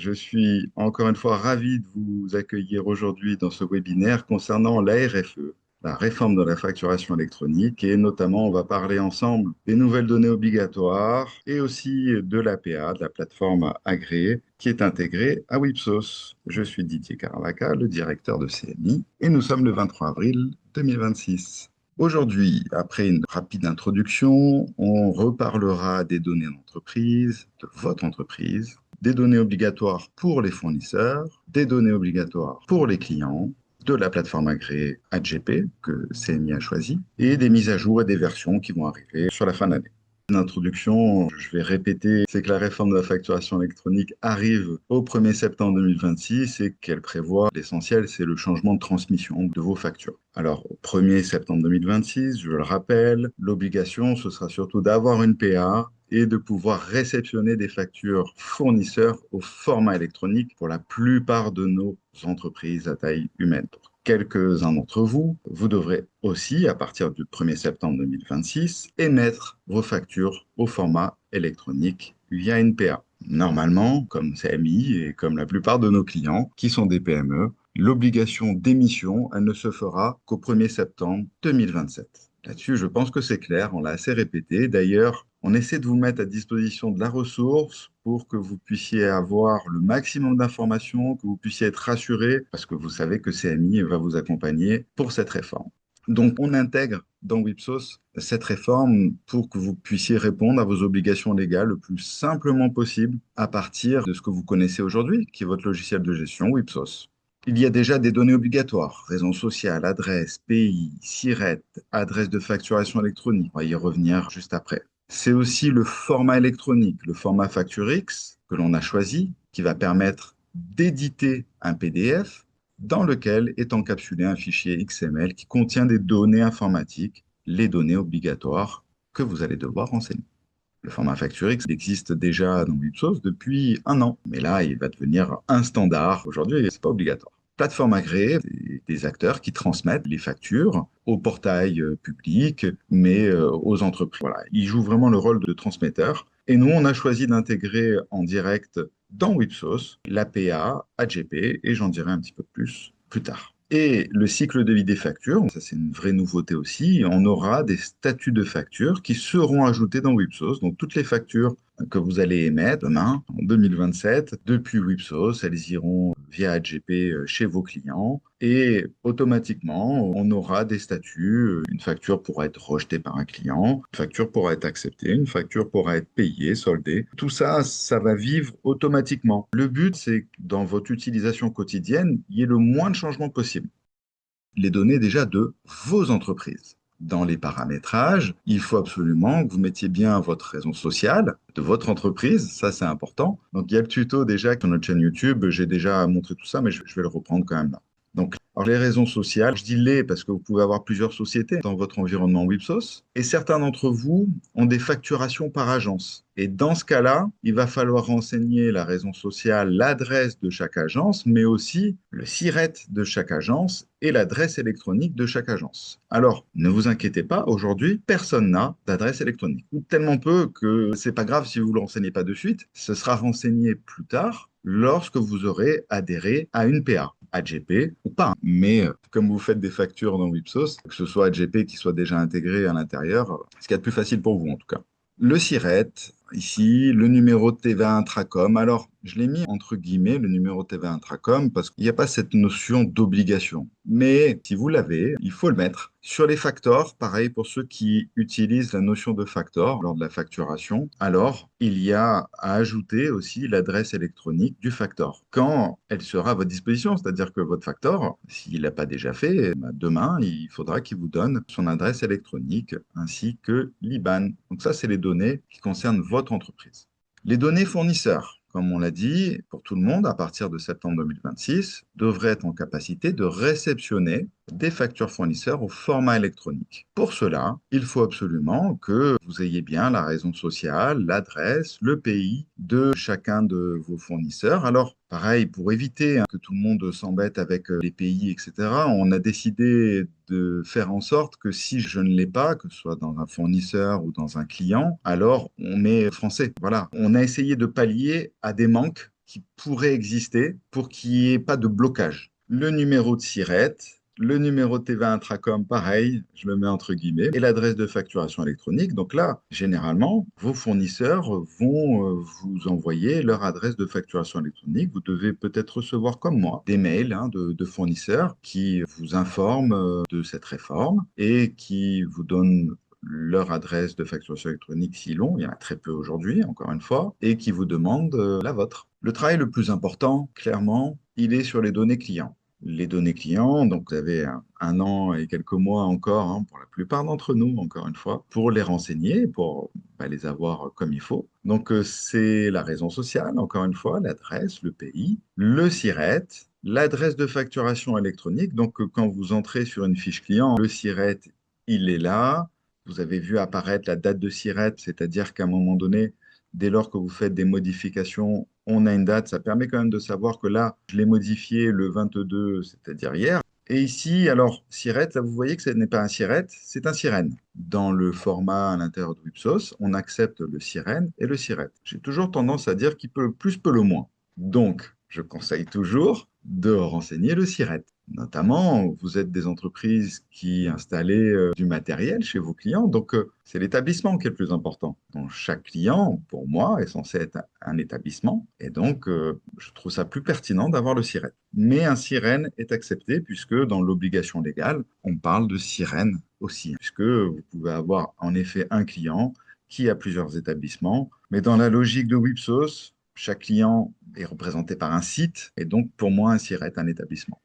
Je suis encore une fois ravi de vous accueillir aujourd'hui dans ce webinaire concernant la RFE, la réforme de la facturation électronique, et notamment on va parler ensemble des nouvelles données obligatoires et aussi de l'APA, de la plateforme agréée qui est intégrée à Wipsos. Je suis Didier Caravaca, le directeur de CMI, et nous sommes le 23 avril 2026. Aujourd'hui, après une rapide introduction, on reparlera des données d'entreprise, de votre entreprise, des données obligatoires pour les fournisseurs, des données obligatoires pour les clients, de la plateforme agréée AGP que CMI a choisi, et des mises à jour et des versions qui vont arriver sur la fin de l'année. L'introduction, je vais répéter, c'est que la réforme de la facturation électronique arrive au 1er septembre 2026 et qu'elle prévoit l'essentiel, c'est le changement de transmission de vos factures. Alors, au 1er septembre 2026, je le rappelle, l'obligation, ce sera surtout d'avoir une PA et de pouvoir réceptionner des factures fournisseurs au format électronique pour la plupart de nos entreprises à taille humaine. Pour quelques-uns d'entre vous, vous devrez aussi, à partir du 1er septembre 2026, émettre vos factures au format électronique via une PA. Normalement, comme CMI et comme la plupart de nos clients qui sont des PME, l'obligation d'émission, elle ne se fera qu'au 1er septembre 2027. Là-dessus, je pense que c'est clair, on l'a assez répété. D'ailleurs, on essaie de vous mettre à disposition de la ressource pour que vous puissiez avoir le maximum d'informations, que vous puissiez être rassuré, parce que vous savez que CMI va vous accompagner pour cette réforme. Donc, on intègre dans Wipsos cette réforme pour que vous puissiez répondre à vos obligations légales le plus simplement possible à partir de ce que vous connaissez aujourd'hui, qui est votre logiciel de gestion Wipsos. Il y a déjà des données obligatoires, raison sociale, adresse, pays, SIRET, adresse de facturation électronique. On va y revenir juste après. C'est aussi le format électronique, le format FactureX que l'on a choisi, qui va permettre d'éditer un PDF dans lequel est encapsulé un fichier XML qui contient des données informatiques, les données obligatoires que vous allez devoir renseigner. Le format FactureX existe déjà dans Wipsos depuis 1 an, mais là, il va devenir un standard. Aujourd'hui, ce n'est pas obligatoire. Plateforme agréée, des acteurs qui transmettent les factures au portail public, mais aux entreprises. Voilà, ils jouent vraiment le rôle de transmetteur. Et nous, on a choisi d'intégrer en direct dans Wipsos l'APA, AGP, et j'en dirai un petit peu plus tard. Et le cycle de vie des factures, ça c'est une vraie nouveauté aussi, on aura des statuts de factures qui seront ajoutés dans Wipsos. Donc toutes les factures que vous allez émettre demain, en 2027, depuis Wipsos, elles iront via AGP chez vos clients et automatiquement, on aura des statuts. Une facture pourra être rejetée par un client, une facture pourra être acceptée, une facture pourra être payée, soldée. Tout ça, ça va vivre automatiquement. Le but, c'est que dans votre utilisation quotidienne, il y ait le moins de changements possible. Les données déjà de vos entreprises. Dans les paramétrages, il faut absolument que vous mettiez bien votre raison sociale de votre entreprise, ça c'est important. Donc il y a le tuto déjà sur notre chaîne YouTube, j'ai déjà montré tout ça, mais je vais le reprendre quand même là. Donc, alors les raisons sociales, je dis les parce que vous pouvez avoir plusieurs sociétés dans votre environnement Wipsos, et certains d'entre vous ont des facturations par agence. Et dans ce cas-là, il va falloir renseigner la raison sociale, l'adresse de chaque agence, mais aussi le SIRET de chaque agence et l'adresse électronique de chaque agence. Alors, ne vous inquiétez pas, aujourd'hui, personne n'a d'adresse électronique. Ou tellement peu que c'est pas grave si vous ne le renseignez pas de suite, ce sera renseigné plus tard lorsque vous aurez adhéré à une PA. AGP ou pas. Mais comme vous faites des factures dans Wipsos, que ce soit AGP qui soit déjà intégré à l'intérieur, ce qu'il y a de plus facile pour vous en tout cas. Le SIRET, ici, le numéro de TVA intracom. Alors, je l'ai mis entre guillemets, le numéro de TVA intracom, parce qu'il n'y a pas cette notion d'obligation. Mais si vous l'avez, il faut le mettre. Sur les factors, pareil pour ceux qui utilisent la notion de factor lors de la facturation, alors il y a à ajouter aussi l'adresse électronique du factor quand elle sera à votre disposition. C'est-à-dire que votre factor, s'il n'a pas déjà fait, demain, il faudra qu'il vous donne son adresse électronique ainsi que l'IBAN. Donc ça, c'est les données qui concernent votre entreprise. Les données fournisseurs, comme on l'a dit, pour tout le monde, à partir de septembre 2026, devraient être en capacité de réceptionner des factures fournisseurs au format électronique. Pour cela, il faut absolument que vous ayez bien la raison sociale, l'adresse, le pays de chacun de vos fournisseurs. Alors, pareil, pour éviter que tout le monde s'embête avec les pays, etc., on a décidé de faire en sorte que si je ne l'ai pas, que ce soit dans un fournisseur ou dans un client, alors on met français. Voilà. On a essayé de pallier à des manques qui pourraient exister pour qu'il n'y ait pas de blocage. Le numéro de SIRET, le numéro de TVA Intracom, pareil, je le mets entre guillemets, et l'adresse de facturation électronique. Donc là, généralement, vos fournisseurs vont vous envoyer leur adresse de facturation électronique. Vous devez peut-être recevoir, comme moi, des mails de fournisseurs qui vous informent de cette réforme et qui vous donnent leur adresse de facturation électronique si long, il y en a très peu aujourd'hui, encore une fois, et qui vous demandent la vôtre. Le travail le plus important, clairement, il est sur les données clients. Les données clients, donc vous avez un an et quelques mois encore, hein, pour la plupart d'entre nous, encore une fois, pour les renseigner, pour les avoir comme il faut. Donc c'est la raison sociale, encore une fois, l'adresse, le pays, le SIRET, l'adresse de facturation électronique. Donc quand vous entrez sur une fiche client, le SIRET, il est là. Vous avez vu apparaître la date de SIRET, c'est-à-dire qu'à un moment donné, dès lors que vous faites des modifications, on a une date. Ça permet quand même de savoir que là, je l'ai modifié le 22, c'est-à-dire hier. Et ici, alors, SIRET, là, vous voyez que ce n'est pas un SIRET, c'est un sirène. Dans le format à l'intérieur de Wipsos, on accepte le sirène et le SIRET. J'ai toujours tendance à dire qui peut le plus, peut le moins. Donc, je conseille toujours de renseigner le SIRET. Notamment, vous êtes des entreprises qui installez du matériel chez vos clients, donc c'est l'établissement qui est le plus important. Donc, chaque client, pour moi, est censé être un établissement, et donc je trouve ça plus pertinent d'avoir le sirène. Mais un sirène est accepté puisque dans l'obligation légale, on parle de sirène aussi, puisque vous pouvez avoir en effet un client qui a plusieurs établissements, mais dans la logique de Wipsos, chaque client est représenté par un site, et donc pour moi, un sirène est un établissement.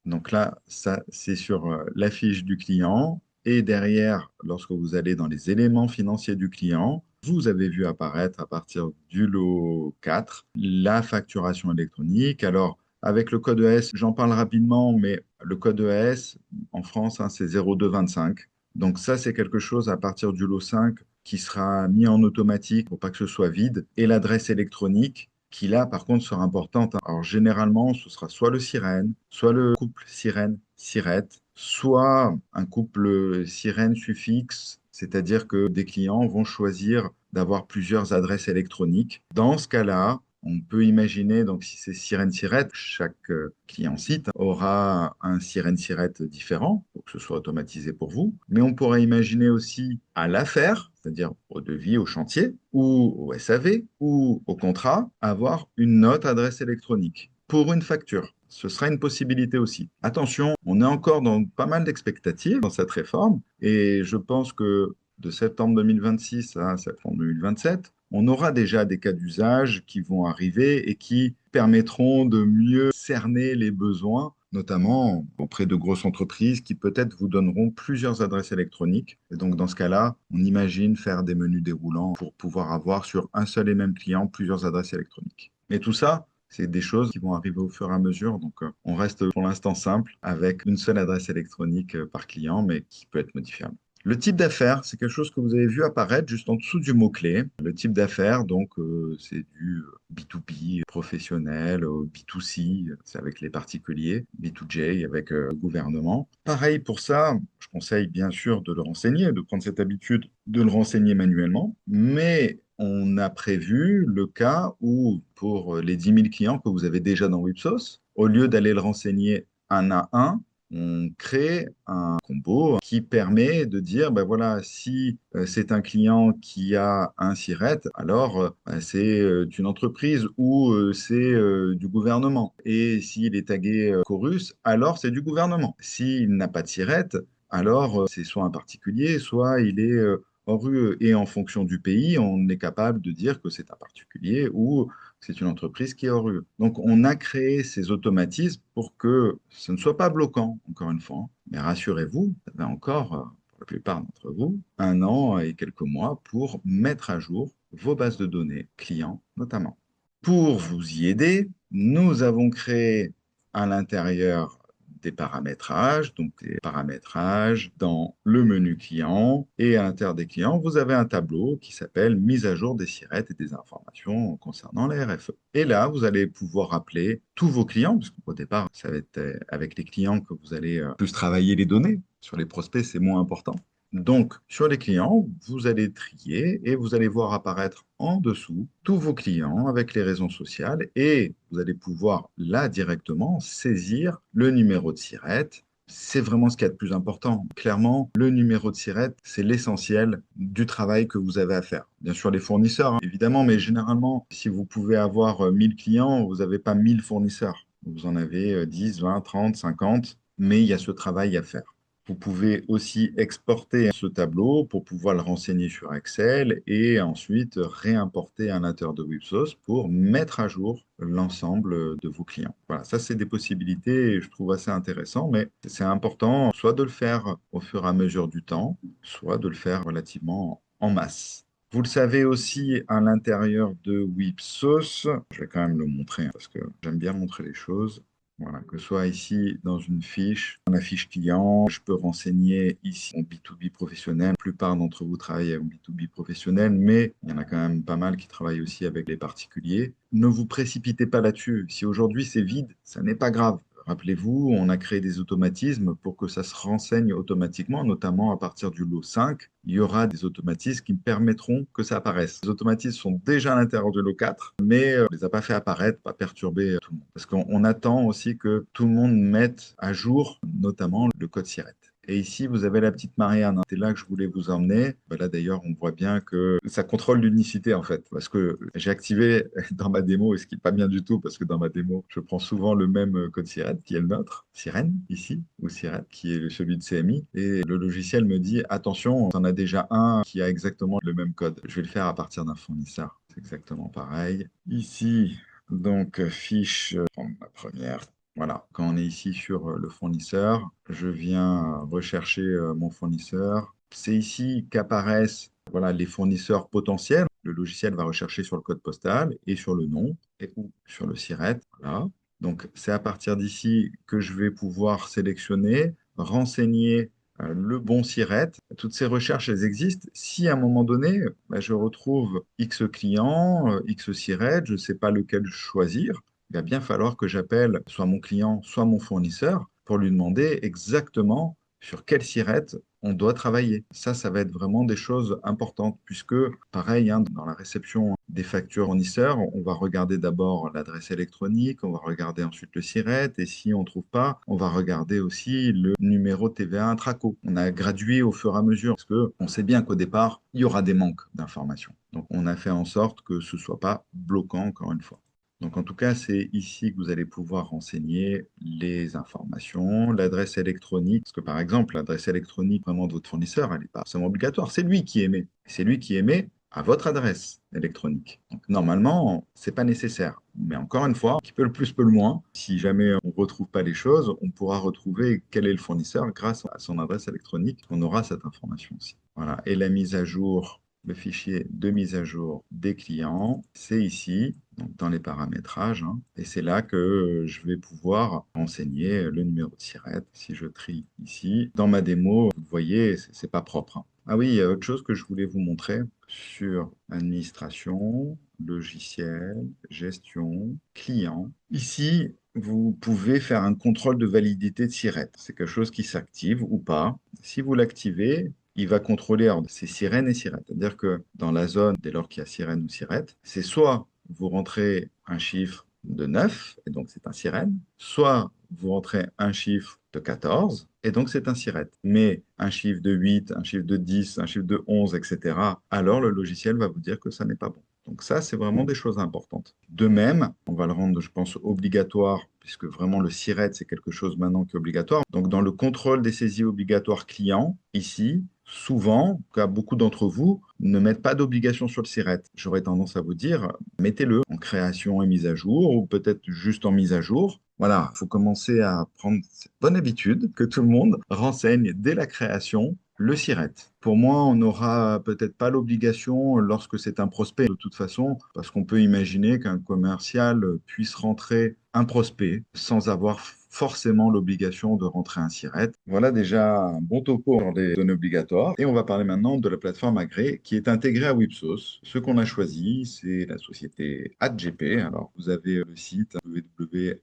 Donc là, ça, c'est sur la fiche du client. Et derrière, lorsque vous allez dans les éléments financiers du client, vous avez vu apparaître à partir du lot 4 la facturation électronique. Alors, avec le code ES, j'en parle rapidement, mais le code ES, en France, hein, c'est 0225. Donc ça, c'est quelque chose à partir du lot 5 qui sera mis en automatique pour pas que ce soit vide. Et l'adresse électronique, qui là, par contre, sera importante. Alors, généralement, ce sera soit le sirène, soit le couple sirène-sirette, soit un couple sirène-suffixe, c'est-à-dire que des clients vont choisir d'avoir plusieurs adresses électroniques. Dans ce cas-là, on peut imaginer, donc si c'est sirène-sirette, chaque client site aura un sirène-sirette différent pour que ce soit automatisé pour vous. Mais on pourrait imaginer aussi à l'affaire, c'est-à-dire au devis, au chantier, ou au SAV, ou au contrat, avoir une autre adresse électronique pour une facture. Ce sera une possibilité aussi. Attention, on est encore dans pas mal d'expectatives dans cette réforme, et je pense que de septembre 2026 à septembre 2027, on aura déjà des cas d'usage qui vont arriver et qui permettront de mieux cerner les besoins, notamment auprès de grosses entreprises qui peut-être vous donneront plusieurs adresses électroniques. Et donc dans ce cas-là, on imagine faire des menus déroulants pour pouvoir avoir sur un seul et même client plusieurs adresses électroniques. Mais tout ça, c'est des choses qui vont arriver au fur et à mesure. Donc, on reste pour l'instant simple avec une seule adresse électronique par client, mais qui peut être modifiable. Le type d'affaires, c'est quelque chose que vous avez vu apparaître juste en dessous du mot-clé. Le type d'affaires, donc, c'est du B2B professionnel, B2C, c'est avec les particuliers, B2J avec le gouvernement. Pareil pour ça, je conseille bien sûr de le renseigner, de prendre cette habitude de le renseigner manuellement, mais on a prévu le cas où, pour les 10 000 clients que vous avez déjà dans Wipsos, au lieu d'aller le renseigner un à un, on crée un combo qui permet de dire, ben voilà, si c'est un client qui a un SIRET, alors c'est une entreprise ou c'est du gouvernement. Et s'il est tagué Chorus, alors c'est du gouvernement. S'il n'a pas de SIRET, alors c'est soit un particulier, soit il est hors UE. Et en fonction du pays, on est capable de dire que c'est un particulier ou c'est une entreprise qui est hors UE. Donc, on a créé ces automatismes pour que ce ne soit pas bloquant, encore une fois. Mais rassurez-vous, vous avez encore, pour la plupart d'entre vous, un an et quelques mois pour mettre à jour vos bases de données clients, notamment. Pour vous y aider, nous avons créé à l'intérieur des paramétrages, donc des paramétrages dans le menu client et à l'intérieur des clients, vous avez un tableau qui s'appelle mise à jour des SIRET et des informations concernant la RFE. Et là, vous allez pouvoir appeler tous vos clients, parce qu'au départ, ça va être avec les clients que vous allez plus travailler les données. Sur les prospects, c'est moins important. Donc, sur les clients, vous allez trier et vous allez voir apparaître en dessous tous vos clients avec les raisons sociales et vous allez pouvoir là directement saisir le numéro de SIRET. C'est vraiment ce qu'il y a de plus important. Clairement, le numéro de SIRET, c'est l'essentiel du travail que vous avez à faire. Bien sûr, les fournisseurs, hein, évidemment, mais généralement, si vous pouvez avoir 1000 clients, vous n'avez pas 1000 fournisseurs. Vous en avez 10, 20, 30, 50, mais il y a ce travail à faire. Vous pouvez aussi exporter ce tableau pour pouvoir le renseigner sur Excel et ensuite réimporter un nateur de Wipsos pour mettre à jour l'ensemble de vos clients. Voilà, ça c'est des possibilités, je trouve assez intéressant, mais c'est important soit de le faire au fur et à mesure du temps, soit de le faire relativement en masse. Vous le savez aussi à l'intérieur de Wipsos, je vais quand même le montrer, hein, parce que j'aime bien montrer les choses. Voilà, que ce soit ici dans une fiche, dans la fiche client, je peux renseigner ici mon B2B professionnel. La plupart d'entre vous travaillent en B2B professionnel, mais il y en a quand même pas mal qui travaillent aussi avec les particuliers. Ne vous précipitez pas là-dessus. Si aujourd'hui c'est vide, ça n'est pas grave. Rappelez-vous, on a créé des automatismes pour que ça se renseigne automatiquement, notamment à partir du lot 5. Il y aura des automatismes qui permettront que ça apparaisse. Les automatismes sont déjà à l'intérieur du lot 4, mais on ne les a pas fait apparaître, pas perturber tout le monde. Parce qu'on attend aussi que tout le monde mette à jour, notamment le code SIRET. Et ici, vous avez la petite Marianne, hein. C'est là que je voulais vous emmener. Ben là, d'ailleurs, on voit bien que ça contrôle l'unicité, en fait. Parce que j'ai activé dans ma démo, et ce qui n'est pas bien du tout, parce que dans ma démo, je prends souvent le même code SIRET, qui est le nôtre, Sirène, ici, ou SIRET, qui est celui de CMI. Et le logiciel me dit, attention, on en a déjà un qui a exactement le même code. Je vais le faire à partir d'un fournisseur. C'est exactement pareil. Ici, donc, fiche, prendre la première. Voilà, quand on est ici sur le fournisseur, je viens rechercher mon fournisseur. C'est ici qu'apparaissent voilà, les fournisseurs potentiels. Le logiciel va rechercher sur le code postal et sur le nom et ou sur le SIRET. Voilà. Donc, c'est à partir d'ici que je vais pouvoir sélectionner, renseigner le bon SIRET. Toutes ces recherches, elles existent. Si à un moment donné, bah, je retrouve X client, X SIRET, je ne sais pas lequel choisir, il va bien falloir que j'appelle soit mon client, soit mon fournisseur pour lui demander exactement sur quelle SIRET on doit travailler. Ça va être vraiment des choses importantes puisque, pareil, hein, dans la réception des factures fournisseurs, on va regarder d'abord l'adresse électronique, on va regarder ensuite le SIRET et si on ne trouve pas, on va regarder aussi le numéro TVA intraco. On a gradué au fur et à mesure parce qu'on sait bien qu'au départ, il y aura des manques d'informations. Donc, on a fait en sorte que ce ne soit pas bloquant, encore une fois. Donc, en tout cas, c'est ici que vous allez pouvoir renseigner les informations, l'adresse électronique. Parce que, par exemple, l'adresse électronique vraiment de votre fournisseur, elle n'est pas forcément obligatoire. C'est lui qui émet. C'est lui qui émet à votre adresse électronique. Donc, normalement, ce n'est pas nécessaire. Mais encore une fois, qui peut le plus, peut le moins. Si jamais on ne retrouve pas les choses, on pourra retrouver quel est le fournisseur grâce à son adresse électronique. On aura cette information aussi. Voilà. Et la mise à jour, le fichier de mise à jour des clients, c'est ici, donc dans les paramétrages, hein, et c'est là que je vais pouvoir renseigner le numéro de SIRET. Si je trie ici, dans ma démo, vous voyez, c'est pas propre, hein. Ah oui, il y a autre chose que je voulais vous montrer sur administration, logiciel, gestion, client. Ici, vous pouvez faire un contrôle de validité de SIRET. C'est quelque chose qui s'active ou pas. Si vous l'activez, il va contrôler, alors, c'est sirène et sirette. C'est-à-dire que dans la zone, dès lors qu'il y a sirène ou sirette, c'est soit vous rentrez un chiffre de 9, et donc c'est un sirène, soit vous rentrez un chiffre de 14, et donc c'est un sirette. Mais un chiffre de 8, un chiffre de 10, un chiffre de 11, etc., alors le logiciel va vous dire que ça n'est pas bon. Donc ça, c'est vraiment des choses importantes. De même, on va le rendre, je pense, obligatoire, puisque vraiment le SIRET, c'est quelque chose maintenant qui est obligatoire. Donc dans le contrôle des saisies obligatoires clients, ici, souvent, car beaucoup d'entre vous ne mettent pas d'obligation sur le SIRET. J'aurais tendance à vous dire, mettez-le en création et mise à jour, ou peut-être juste en mise à jour. Voilà, il faut commencer à prendre cette bonne habitude que tout le monde renseigne dès la création le SIRET. Pour moi, on n'aura peut-être pas l'obligation lorsque c'est un prospect de toute façon, parce qu'on peut imaginer qu'un commercial puisse rentrer un prospect sans avoir forcément l'obligation de rentrer un SIRET. Voilà déjà un bon topo sur les données obligatoires. Et on va parler maintenant de la plateforme Agré qui est intégrée à Wipsos. Ce qu'on a choisi, c'est la société ATGP. Alors, vous avez le site www.atgp.net.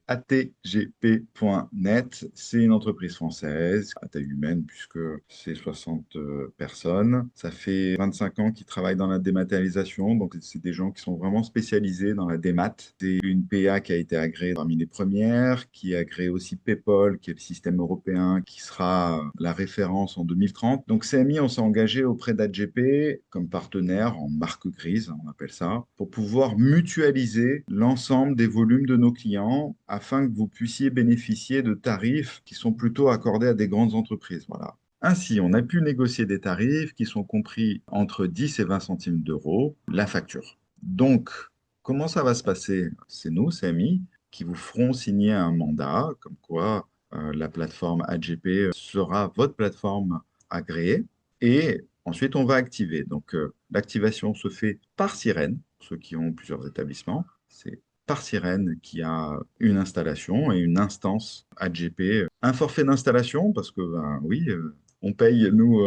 C'est une entreprise française à taille humaine puisque c'est 60 personnes. Ça fait 25 ans qu'ils travaillent dans la dématérialisation. Donc, c'est des gens qui sont vraiment spécialisés dans la démat. C'est une PA qui a été agréée parmi les premières, qui a agréé aussi PEPOL, qui est le système européen, qui sera la référence en 2030. Donc CMI, on s'est engagé auprès d'AGP comme partenaire en marque grise, on appelle ça, pour pouvoir mutualiser l'ensemble des volumes de nos clients afin que vous puissiez bénéficier de tarifs qui sont plutôt accordés à des grandes entreprises. Voilà. Ainsi, on a pu négocier des tarifs qui sont compris entre 10 et 20 centimes d'euros la facture. Donc, comment ça va se passer? C'est nous, CMI, qui vous feront signer un mandat, comme quoi la plateforme AGP sera votre plateforme agréée. Et ensuite, on va activer. Donc, l'activation se fait par Sirène, pour ceux qui ont plusieurs établissements. C'est par Sirène qui a une installation et une instance AGP. Un forfait d'installation, parce que, ben, oui, on paye, nous,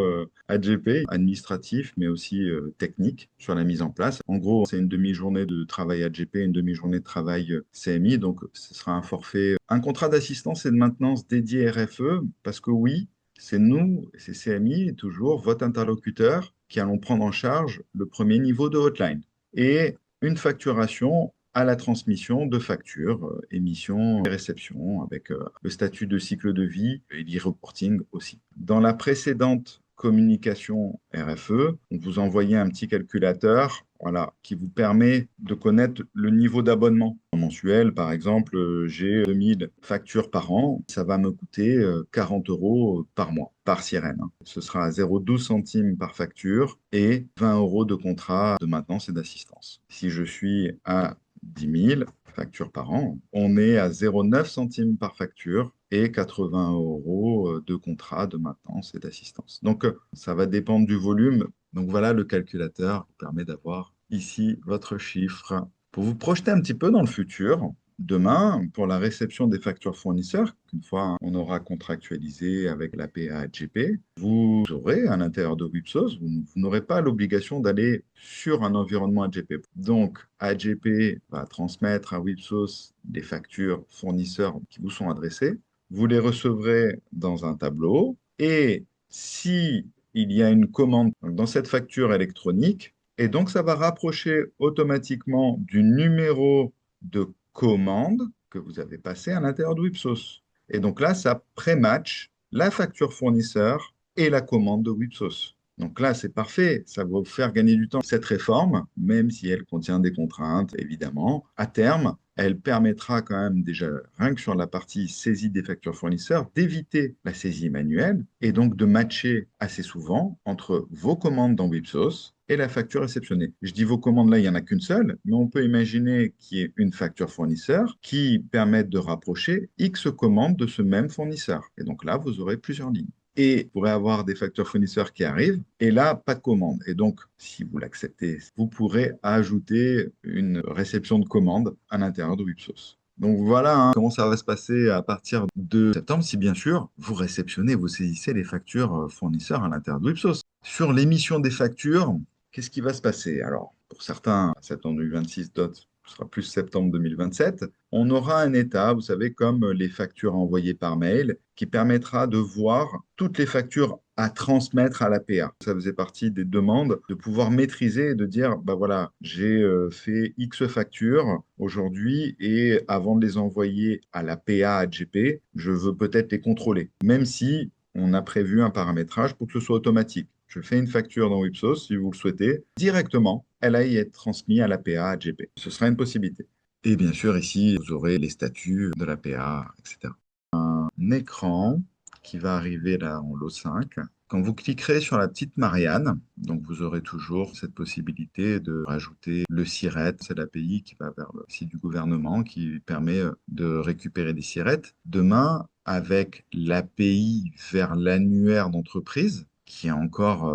AGP, administratif, mais aussi technique, sur la mise en place. En gros, c'est une demi-journée de travail AGP, une demi-journée de travail CMI. Donc, ce sera un forfait, un contrat d'assistance et de maintenance dédié RFE, parce que oui, c'est nous, c'est CMI, toujours votre interlocuteur, qui allons prendre en charge le premier niveau de hotline. Et une facturation à la transmission de factures, émission et réception, avec le statut de cycle de vie et l'e-reporting aussi. Dans la précédente communication RFE, on vous envoyait un petit calculateur, voilà, qui vous permet de connaître le niveau d'abonnement mensuel. Par exemple, j'ai 2000 factures par an, ça va me coûter 40 euros par mois, par sirène, hein. Ce sera à 0,12 centimes par facture et 20 euros de contrat de maintenance et d'assistance. Si je suis à 10 000 factures par an, on est à 0,9 centimes par facture et 80 euros de contrat de maintenance et d'assistance. Donc, ça va dépendre du volume. Donc, voilà, le calculateur qui permet d'avoir ici votre chiffre. Pour vous projeter un petit peu dans le futur, demain, pour la réception des factures fournisseurs, une fois on aura contractualisé avec la PAGP, vous aurez à l'intérieur de Wipsos, vous n'aurez pas l'obligation d'aller sur un environnement AGP. Donc, AGP va transmettre à Wipsos des factures fournisseurs qui vous sont adressées. Vous les recevrez dans un tableau et si il y a une commande dans cette facture électronique, et donc ça va rapprocher automatiquement du numéro de commande que vous avez passé à l'intérieur de Wipsos. Et donc là, ça pré-match la facture fournisseur et la commande de Wipsos. Donc là, c'est parfait, ça va vous faire gagner du temps. Cette réforme, même si elle contient des contraintes, évidemment, à terme, elle permettra quand même déjà, rien que sur la partie saisie des factures fournisseurs, d'éviter la saisie manuelle et donc de matcher assez souvent entre vos commandes dans Wipsos et la facture réceptionnée. Je dis vos commandes là, il n'y en a qu'une seule, mais on peut imaginer qu'il y ait une facture fournisseur qui permette de rapprocher X commandes de ce même fournisseur. Et donc là, vous aurez plusieurs lignes. Et vous pourrez avoir des factures fournisseurs qui arrivent, et là, pas de commande. Et donc, si vous l'acceptez, vous pourrez ajouter une réception de commande à l'intérieur de Wipsos. Donc voilà, hein, comment ça va se passer à partir de septembre, si bien sûr, vous réceptionnez, vous saisissez les factures fournisseurs à l'intérieur de Wipsos. Sur l'émission des factures, qu'est-ce qui va se passer? Alors, pour certains, septembre 2026, d'autres, ce sera plus septembre 2027. On aura un état, vous savez, comme les factures envoyées par mail, qui permettra de voir toutes les factures à transmettre à l'APA. Ça faisait partie des demandes de pouvoir maîtriser et de dire, bah voilà, j'ai fait X factures aujourd'hui et avant de les envoyer à l'APA AGP, je veux peut-être les contrôler, même si on a prévu un paramétrage pour que ce soit automatique. Je fais une facture dans Wipsos, si vous le souhaitez, directement, elle aille être transmise à l'APA AGP. Ce sera une possibilité. Et bien sûr, ici, vous aurez les statuts de l'APA, etc. Un écran qui va arriver là en lot 5. Quand vous cliquerez sur la petite Marianne, donc vous aurez toujours cette possibilité de rajouter le SIRET, c'est l'API qui va vers le site du gouvernement qui permet de récupérer des SIRET. Demain, avec l'API vers l'annuaire d'entreprise, qui est encore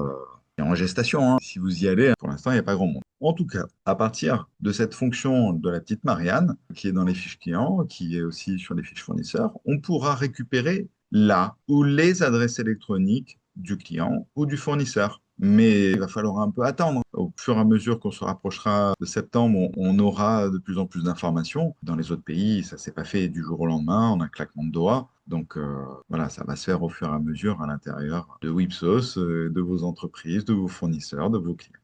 en gestation, hein. Si vous y allez, pour l'instant, il n'y a pas grand monde. En tout cas, à partir de cette fonction de la petite Marianne, qui est dans les fiches clients, qui est aussi sur les fiches fournisseurs, on pourra récupérer la ou les adresses électroniques du client ou du fournisseur. Mais il va falloir un peu attendre. Au fur et à mesure qu'on se rapprochera de septembre, on aura de plus en plus d'informations. Dans les autres pays, ça s'est pas fait du jour au lendemain, en un claquement de doigts. Donc voilà, ça va se faire au fur et à mesure à l'intérieur de Wipsos, de vos entreprises, de vos fournisseurs, de vos clients.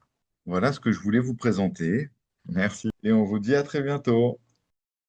Voilà ce que je voulais vous présenter. Merci et on vous dit à très bientôt.